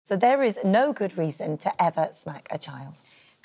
So there is no good reason to ever smack a child.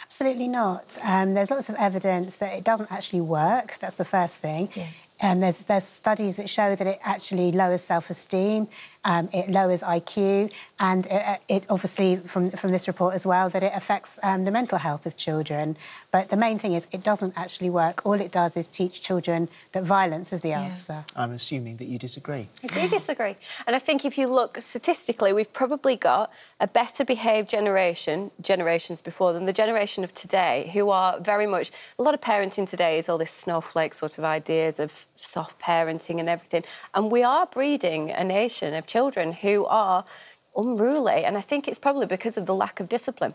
Absolutely not. There's lots of evidence that it doesn't actually work. That's the first thing. Yeah. There's studies that show that it actually lowers self-esteem, it lowers IQ, and it obviously, from this report as well, that it affects the mental health of children. But the main thing is it doesn't actually work. All it does is teach children that violence is the answer. I'm assuming that you disagree. I do disagree. And I think if you look statistically, we've probably got a better behaved generations before than the generation of today, who are very much... A lot of parenting today is all this snowflake sort of ideas of soft parenting and everything. And we are breeding a nation of children who are unruly. And I think it's probably because of the lack of discipline.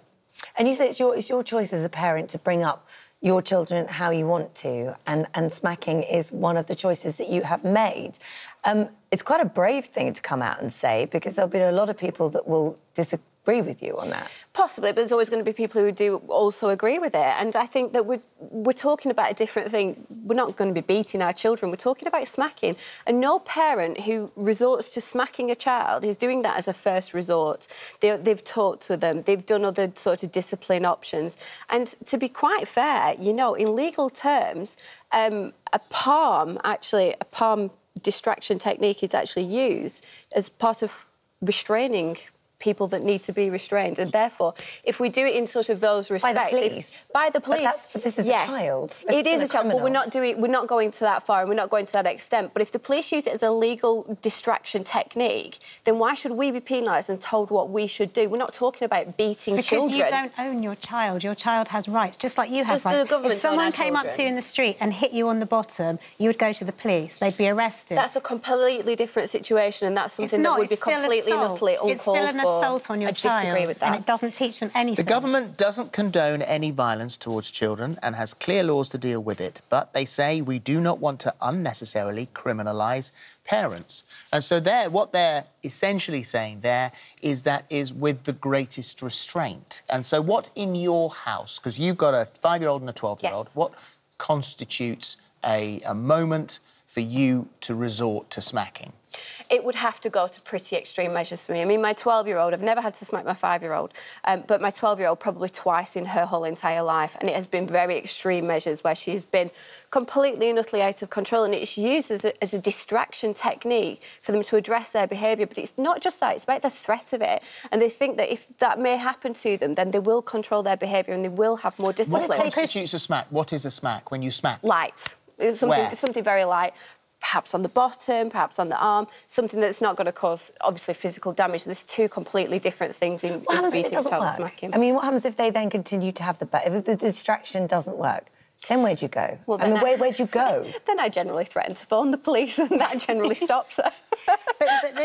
And you say it's your choice as a parent to bring up your children how you want to, and smacking is one of the choices that you have made. It's quite a brave thing to come out and say, because there'll be a lot of people that will disagree with you on that. Possibly, but there's always going to be people who do also agree with it. And I think that we're talking about a different thing. We're not going to be beating our children. We're talking about smacking. And no parent who resorts to smacking a child is doing that as a first resort. They've talked to them. They've done other sort of discipline options. And to be quite fair, you know, in legal terms, a palm distraction technique is actually used as part of restraining people that need to be restrained, and therefore, if we do it in sort of those respects... By the police? By the police. But this is a child. It is a child, but we're not going to that far and we're not going to that extent. But if the police use it as a legal distraction technique, then why should we be penalised and told what we should do? We're not talking about beating children. Because you don't own your child. Your child has rights, just like you have rights. Does the government if someone came up to you in the street and hit you on the bottom, you would go to the police. They'd be arrested. That's a completely different situation, and that's something that would be completely and utterly uncalled for. It's still an assault on your child. I disagree with that. And it doesn't teach them anything. The government doesn't condone any violence towards children and has clear laws to deal with it. But they say we do not want to unnecessarily criminalise parents. And so what they're essentially saying there is that is with the greatest restraint. And so what in your house, because you've got a 5-year-old and a 12-year-old, yes, what constitutes a moment for you to resort to smacking? It would have to go to pretty extreme measures for me. I mean, my 12-year-old, I've never had to smack my 5-year-old, but my 12-year-old probably twice in her whole entire life, and it has been very extreme measures where she's been completely and utterly out of control, and it's used as a distraction technique for them to address their behaviour. But it's not just that, it's about the threat of it, and they think that if that may happen to them, then they will control their behaviour and they will have more discipline. What constitutes a smack? What is a smack when you smack? Light. It's something very light. Perhaps on the bottom, perhaps on the arm, something that's not going to cause, obviously, physical damage. There's two completely different things in beating a child, smacking. I mean, what happens if they then continue to have if the distraction doesn't work? Then where'd you go? Well, where'd you go? Then I generally threaten to phone the police, and that generally stops her.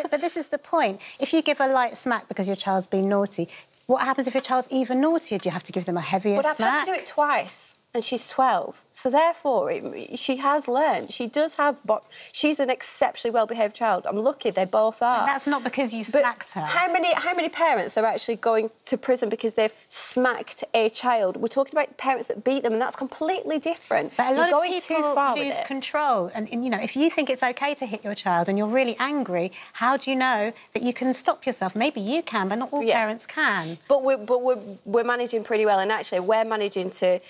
but this is the point. If you give a light smack because your child's been naughty, what happens if your child's even naughtier? Do you have to give them a heavier smack? But I've had to do it twice, and she's 12. So, therefore, she has learned. She does have... She's an exceptionally well-behaved child. I'm lucky they both are. And that's not because you smacked her. How many parents are actually going to prison because they've smacked a child? We're talking about parents that beat them, and that's completely different. But a lot You're of going people too far lose with it. control. And, you know, if you think it's OK to hit your child and you're really angry, how do you know that you can stop yourself? Maybe you can, but not all parents can. But we're managing pretty well, and actually we're managing to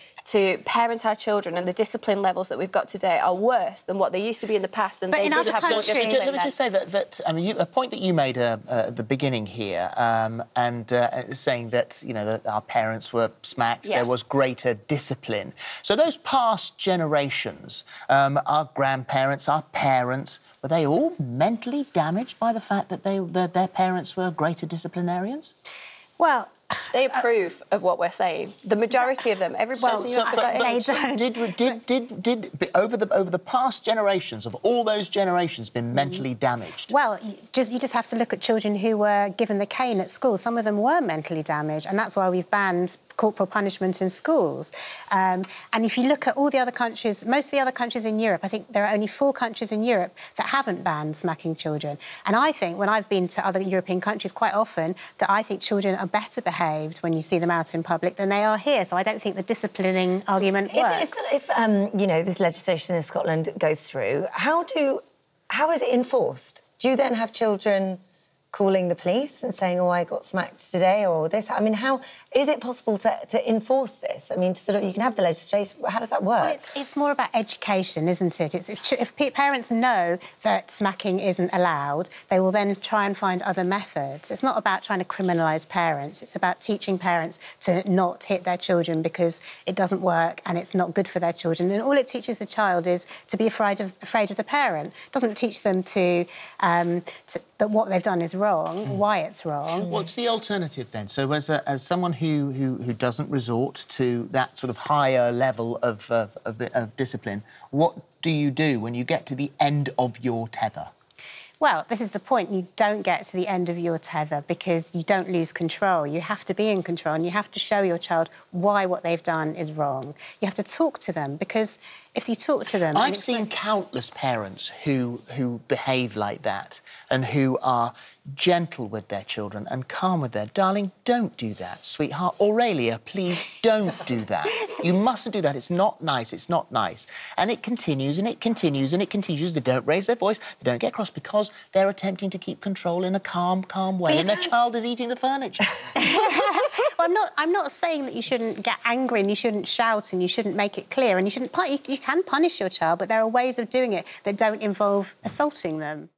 parent our children, and the discipline levels that we've got today are worse than what they used to be in the past, and they did have more discipline. Let me just say that I mean, a point that you made at the beginning here, saying that, you know, that our parents were smacked, there was greater discipline. So those past generations, our grandparents, our parents, were they all mentally damaged by the fact that their parents were greater disciplinarians? Well, they approve of what we're saying. The majority of them, every person who's got that age. Did over the past generations, of all those generations, been mentally damaged? Well, you just have to look at children who were given the cane at school. Some of them were mentally damaged, and that's why we've banned corporal punishment in schools. And if you look at all the other countries, most of the other countries in Europe, I think there are only 4 countries in Europe that haven't banned smacking children. And I think, when I've been to other European countries quite often, that I think children are better behaved when you see them out in public than they are here. So I don't think the disciplining argument works. If you know, this legislation in Scotland goes through, how is it enforced? Do you then have children calling the police and saying, oh, I got smacked today or this? I mean, how is it possible to enforce this? I mean, sort of, you can have the legislation, but how does that work? Well, it's more about education, isn't it? It's if parents know that smacking isn't allowed, they will then try and find other methods. It's not about trying to criminalise parents. It's about teaching parents to not hit their children because it doesn't work and it's not good for their children. And all it teaches the child is to be afraid of the parent. It doesn't teach them that what they've done is wrong, why it's wrong. What's the alternative then? So as someone who doesn't resort to that sort of higher level of discipline, what do you do when you get to the end of your tether? Well, this is the point. You don't get to the end of your tether because you don't lose control. You have to be in control and you have to show your child why what they've done is wrong. You have to talk to them because if you talk to them... I've seen countless parents who behave like that and who are gentle with their children and calm with their... Darling, don't do that, sweetheart. Aurelia, please don't do that. You mustn't do that. It's not nice. It's not nice. And it continues and it continues and it continues. They don't raise their voice. They don't get cross because they're attempting to keep control in a calm way and their child is eating the furniture. Well, I'm not saying that you shouldn't get angry and you shouldn't shout and you shouldn't make it clear and you can punish your child, but there are ways of doing it that don't involve assaulting them.